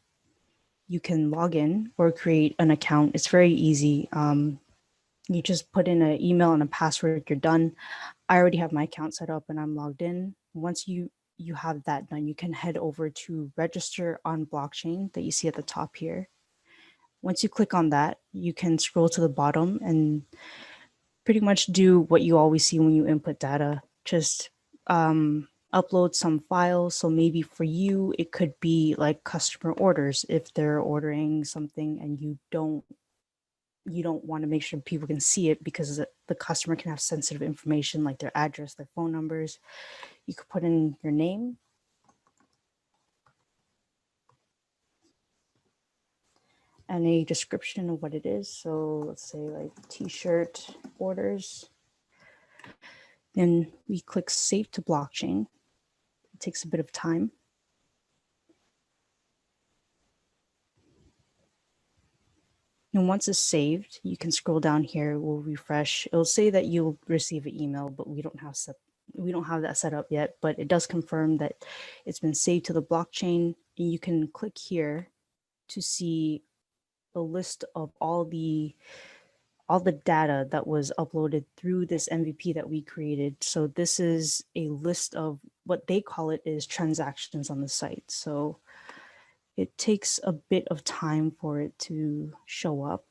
you can log in or create an account. It's very easy. You just put in an email and a password, you're done. I already have my account set up and I'm logged in. Once you have that done, you can head over to register on blockchain that you see at the top here. Once you click on that, you can scroll to the bottom and pretty much do what you always see when you input data. Just upload some files. So maybe for you, it could be like customer orders if they're ordering something and you don't want to make sure people can see it because the customer can have sensitive information like their address, their phone numbers. You could put in your name. And a description of what it is. So let's say like t-shirt orders. Then we click save to blockchain. It takes a bit of time. And once it's saved, you can scroll down here, we'll refresh. It'll say that you'll receive an email, but we don't have that set up yet, but it does confirm that it's been saved to the blockchain. And you can click here to see a list of all the data that was uploaded through this MVP that we created. So this is a list of what they call it is transactions on the site. So it takes a bit of time for it to show up.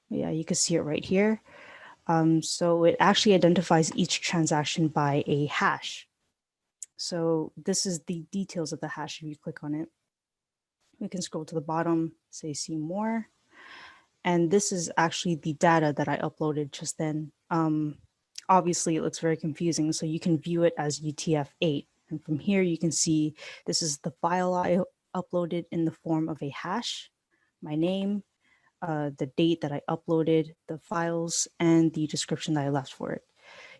Yeah, you can see it right here. So it actually identifies each transaction by a hash. So this is the details of the hash. If you click on it, we can scroll to the bottom, say see more. And this is actually the data that I uploaded just then. Obviously, it looks very confusing. So you can view it as UTF-8. And from here, you can see this is the file I uploaded in the form of a hash, my name, the date that I uploaded the files, and the description that I left for it.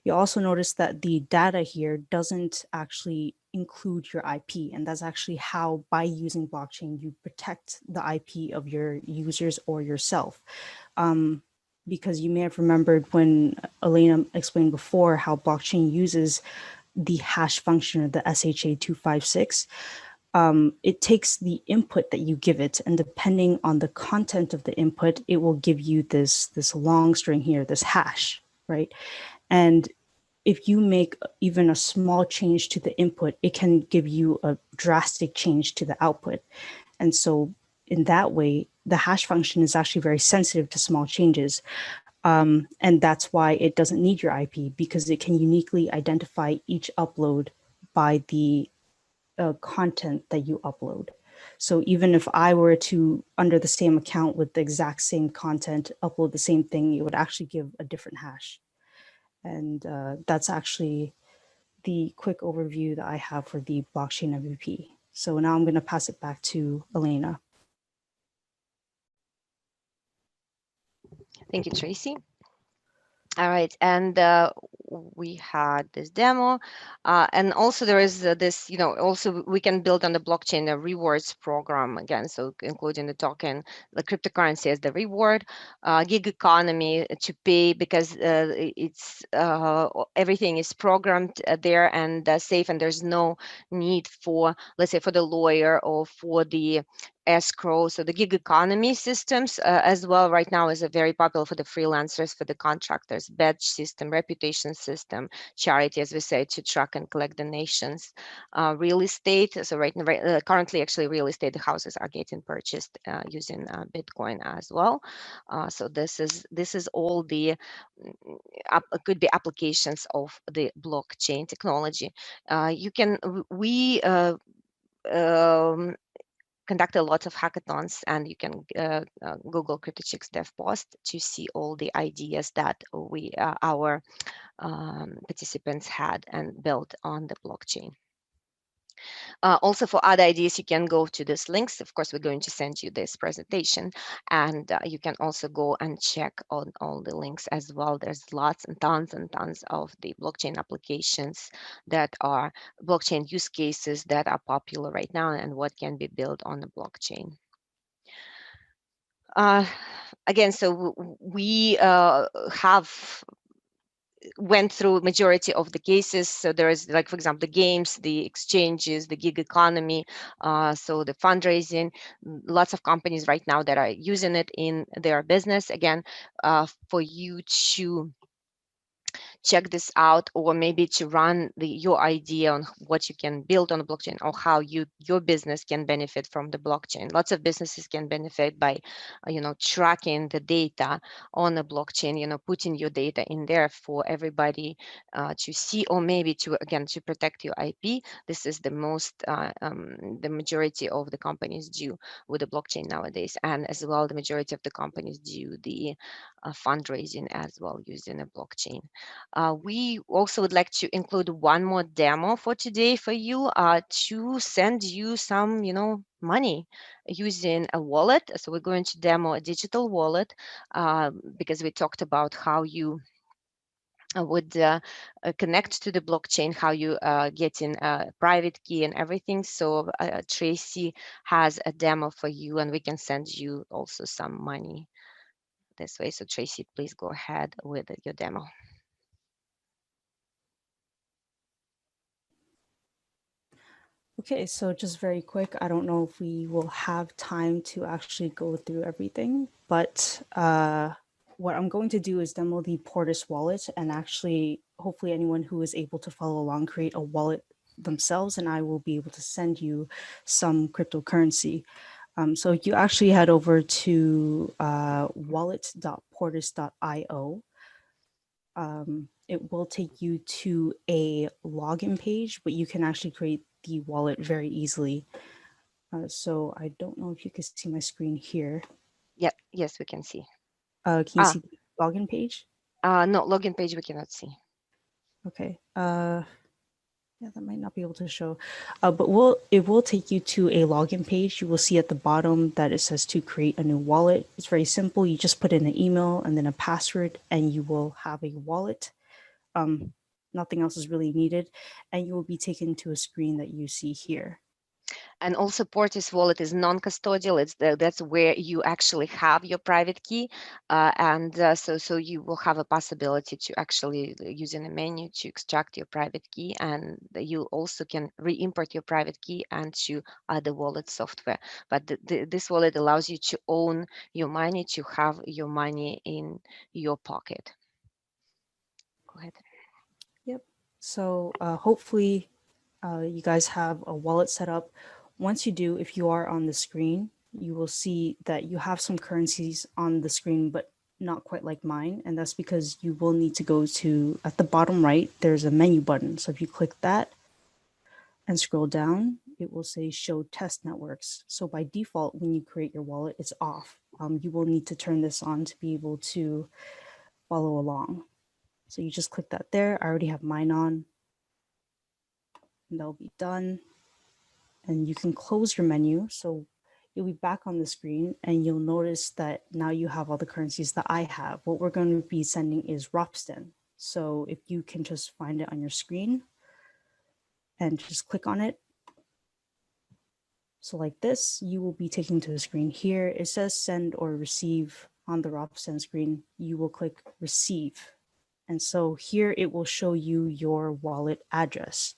You'll also notice that the data here doesn't actually include your IP, and that's actually how, by using blockchain, you protect the IP of your users or yourself. Because you may have remembered when Elena explained before how blockchain uses the hash function of the SHA-256. It takes the input that you give it, and depending on the content of the input, it will give you this long string here, this hash, right? And if you make even a small change to the input, it can give you a drastic change to the output. And so in that way, the hash function is actually very sensitive to small changes. And that's why it doesn't need your IP, because it can uniquely identify each upload by the content that you upload. So even if I were to, under the same account with the exact same content, upload the same thing, it would actually give a different hash. And that's actually the quick overview that I have for the blockchain MVP. So now I'm going to pass it back to Elena. Thank you, Tracy. All right, and we had this demo, and also there is this, also we can build on the blockchain a rewards program again, so including the token, the cryptocurrency as the reward, gig economy to pay, because it's everything is programmed there and safe, and there's no need for, let's say, for the lawyer or for the escrow. So the gig economy systems as well right now is very popular for the freelancers, for the contractors, badge system, reputation system, charity, as we say, to track and collect donations, real estate. So currently actually real estate houses are getting purchased using Bitcoin as well. So this is all the could be applications of the blockchain technology. We conduct a lot of hackathons, and you can Google CryptoChicks DevPost to see all the ideas that our participants had and built on the blockchain. Also, for other ideas, you can go to these links. Of course, we're going to send you this presentation, and you can also go and check on all the links as well. There's lots and tons of the blockchain applications that are blockchain use cases that are popular right now and what can be built on the blockchain. Again, so we went through majority of the cases. So there is, like, for example, the games, the exchanges, the gig economy, so the fundraising, lots of companies right now that are using it in their business. Again, for you to check this out, or maybe to run your idea on what you can build on the blockchain, or how your business can benefit from the blockchain. Lots of businesses can benefit by tracking the data on the blockchain, putting your data in there for everybody to see, or maybe to protect your IP. This is the most the majority of the companies do with the blockchain nowadays, and as well the majority of the companies do the fundraising as well using a blockchain. We also would like to include one more demo for today for you to send you some, money using a wallet. So we're going to demo a digital wallet because we talked about how you would connect to the blockchain, how you get in a private key and everything. So Tracy has a demo for you, and we can send you also some money this way. So Tracy, please go ahead with your demo. Okay, so just very quick, I don't know if we will have time to actually go through everything, but what I'm going to do is demo the Portis wallet, and actually, hopefully anyone who is able to follow along create a wallet themselves, and I will be able to send you some cryptocurrency. So you actually head over to wallet.portis.io. It will take you to a login page, but you can actually create the wallet very easily. So I don't know if you can see my screen here. Yep. Yes, we can see. Can you see the login page? No, login page we cannot see. Okay. Yeah, that might not be able to show, but it will take you to a login page. You will see at the bottom that it says to create a new wallet. It's very simple. You just put in an email and then a password, and you will have a wallet. Nothing else is really needed, and you will be taken to a screen that you see here. And also Portis wallet is non-custodial. That's where you actually have your private key. So you will have a possibility to actually using a menu to extract your private key, and you also can re-import your private key into other wallet software. But this wallet allows you to own your money, to have your money in your pocket. Go ahead. Yep. So hopefully you guys have a wallet set up. Once you do, if you are on the screen, you will see that you have some currencies on the screen, but not quite like mine. And that's because you will need to go to, at the bottom right, there's a menu button. So if you click that and scroll down, it will say show test networks. So by default, when you create your wallet, it's off. You will need to turn this on to be able to follow along. So you just click that there. I already have mine on. And that'll be done. And you can close your menu. So you'll be back on the screen and you'll notice that now you have all the currencies that I have. What we're going to be sending is Ropsten. So if you can just find it on your screen and just click on it. So like this, you will be taken to the screen here. It says send or receive on the Ropsten screen. You will click receive. And so here it will show you your wallet address.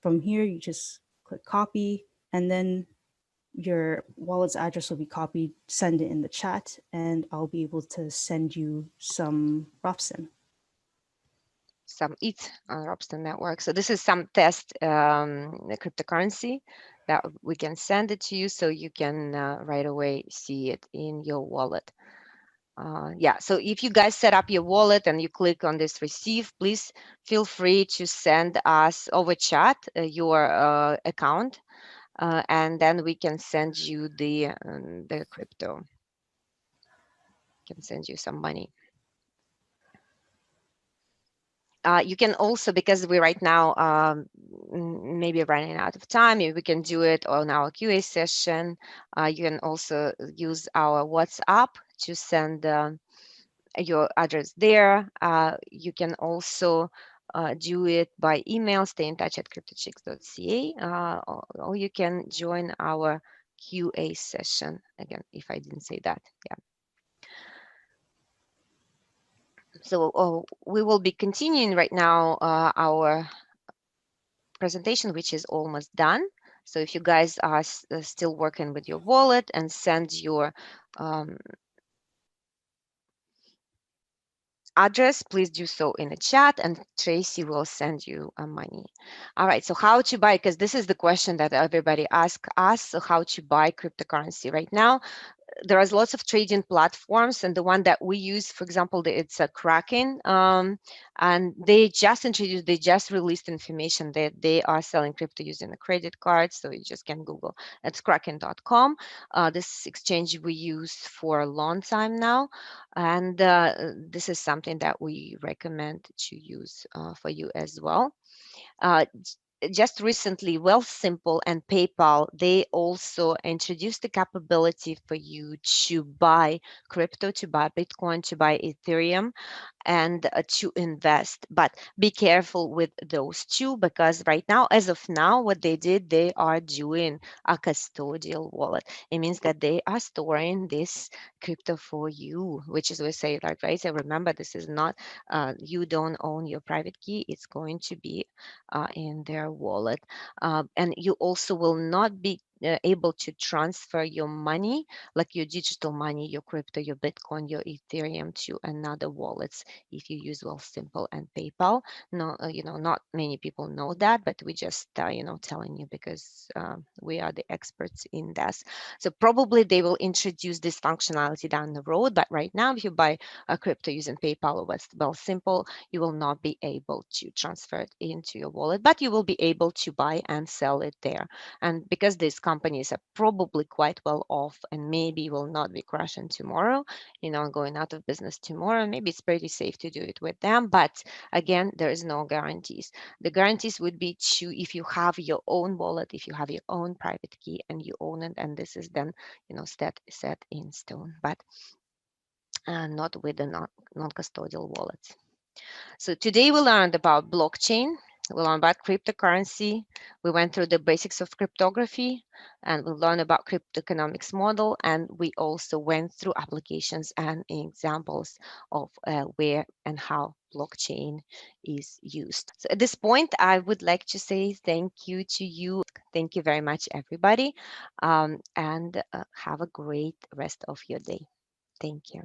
From here, you just click copy, and then your wallet's address will be copied, send it in the chat, and I'll be able to send you some Ropsten. Some ETH on Ropsten network. So this is some test cryptocurrency that we can send it to you so you can right away see it in your wallet. Yeah, so if you guys set up your wallet and you click on this receive, please feel free to send us over chat your account, and then we can send you the crypto. Can send you some money. You can also, because we right now maybe running out of time, we can do it on our QA session. You can also use our WhatsApp to send your address there. You can also do it by email, stay in touch at cryptochicks.ca, or you can join our QA session. Again, if I didn't say that, yeah. So we will be continuing right now our presentation, which is almost done. So if you guys are still working with your wallet and send your address, please do so in the chat and Tracy will send you money. All right, so how to buy, because this is the question that everybody asks us, so how to buy cryptocurrency right now. There is lots of trading platforms, and the one that we use, for example, it's a Kraken, and they just released information that they are selling crypto using a credit card, so you just can Google. It's kraken.com. This exchange we use for a long time now, and this is something that we recommend to use for you as well. Just recently, Wealthsimple and PayPal, they also introduced the capability for you to buy crypto, to buy Bitcoin, to buy Ethereum, and to invest. But be careful with those two, because right now, as of now, what they did, they are doing a custodial wallet. It means that they are storing this crypto for you, which is we say that, right? So remember, this is not, you don't own your private key. It's going to be in their wallet. And you also will not be able to transfer your money, like your digital money, your crypto, your Bitcoin, your Ethereum, to another wallets if you use Wealthsimple and PayPal. No, not many people know that, but we just telling you because we are the experts in this. So probably they will introduce this functionality down the road, but right now, if you buy a crypto using PayPal or Wealthsimple, you will not be able to transfer it into your wallet, but you will be able to buy and sell it there. And because this companies are probably quite well off and maybe will not be crashing tomorrow, going out of business tomorrow. Maybe it's pretty safe to do it with them. But again, there is no guarantees. The guarantees would be if you have your own wallet, if you have your own private key and you own it, and this is then, set in stone, but not with the non-custodial wallets. So today we learned about blockchain, we learned about cryptocurrency, we went through the basics of cryptography, and we learned about cryptoeconomics model, and we also went through applications and examples of where and how blockchain is used. So at this point, I would like to say thank you to you. Thank you very much, everybody, and have a great rest of your day. Thank you.